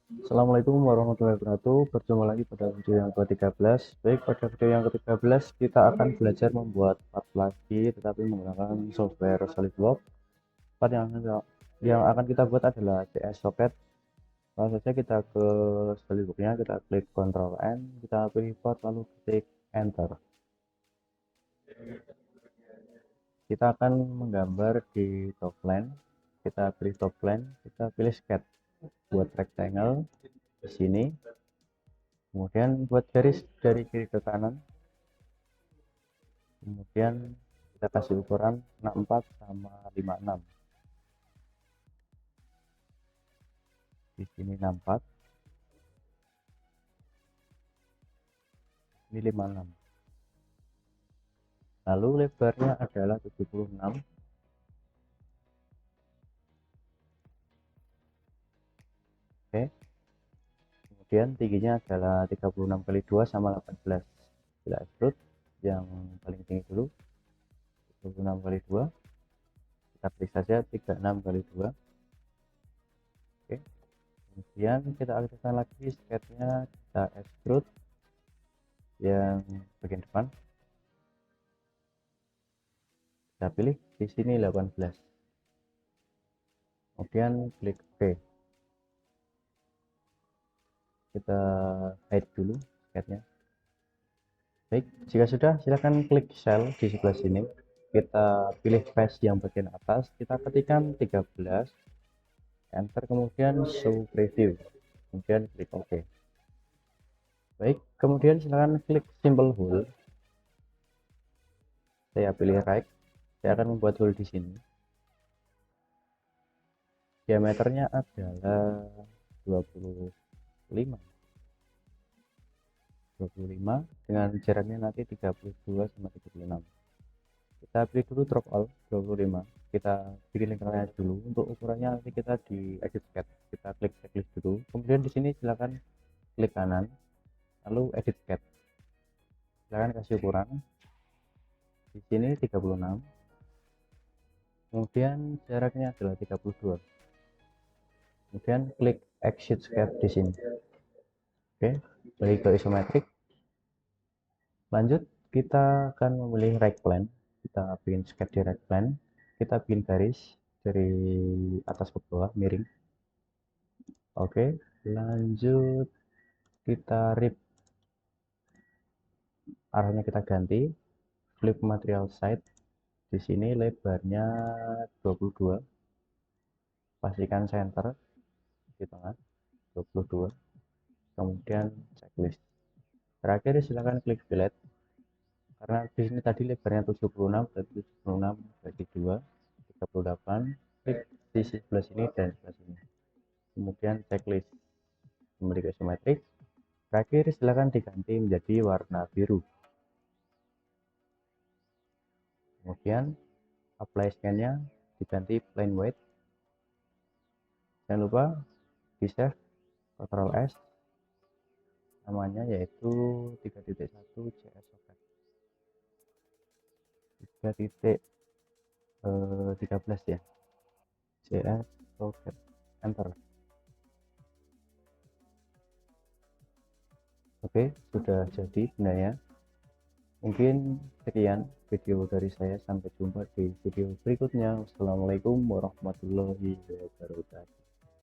Assalamualaikum warahmatullahi wabarakatuh. Berjumpa lagi pada video yang ke-13. Baik, pada video yang ke-13 kita akan belajar membuat part lagi tetapi menggunakan software SolidWorks. Part yang akan kita buat adalah CS socket. Langsung saja kita ke SolidWorks-nya, kita klik Ctrl N, kita pilih part lalu ketik Enter. Kita akan menggambar di top plane. Kita pilih top plane, kita pilih sketch buat rectangle di sini. Kemudian buat garis dari kiri ke kanan, kemudian kita kasih ukuran 64 sama 56. Di sini 64, ini 56. Lalu lebarnya adalah 76. Oke. Kemudian tingginya adalah 36 kali 2 sama 18. Kita extrude yang paling tinggi dulu. 36 kali 2. Kita klik saja 36 kali 2. Oke. Kemudian kita aktifkan lagi sketchnya, kita extrude yang bagian depan. Kita pilih di sini 18. Kemudian klik OK. Kita hide dulu sketchnya. Baik, jika sudah silakan klik cell di sebelah sini. Kita pilih face yang bagian atas, kita ketikkan 13, enter, kemudian show preview, kemudian klik OK. Baik, kemudian silakan klik symbol hole. Saya pilih right. Saya akan membuat hole di sini. Diameternya adalah 25 dengan jaraknya nanti 32 sama 36. Kita pilih dulu drop all 25. Kita bikin lingkarannya dulu. Untuk ukurannya nanti kita di edit sketch. Kita klik checklist dulu. Kemudian di sini silakan klik kanan, lalu edit sketch. Silakan kasih ukuran. Di sini 36. Kemudian jaraknya adalah 32. Kemudian klik exit sketch di sini. Oke, balik ke isometrik. Lanjut, kita akan memilih right plane. Kita bikin sketch di right plane. Kita bikin garis dari atas ke bawah miring. Oke, lanjut kita rip, arahnya kita ganti, flip material side. Di sini lebarnya 22. Pastikan center di tengah 22. Kemudian checklist. Terakhir silakan klik fillet. Karena di sini tadi lebarnya 76, berarti 76 bagi 2, 38. Klik di sebelah sini dan sebelah sini. Kemudian checklist, kembali ke isometrik. Terakhir silakan diganti menjadi warna biru. Kemudian apply scan-nya diganti plain white. Jangan lupa di save, Ctrl S, namanya yaitu 3.1 CS socket 3.13 ya, CS socket, enter. Oke, sudah jadi benarnya. Mungkin sekian video dari saya, sampai jumpa di video berikutnya. Wassalamualaikum warahmatullahi wabarakatuh.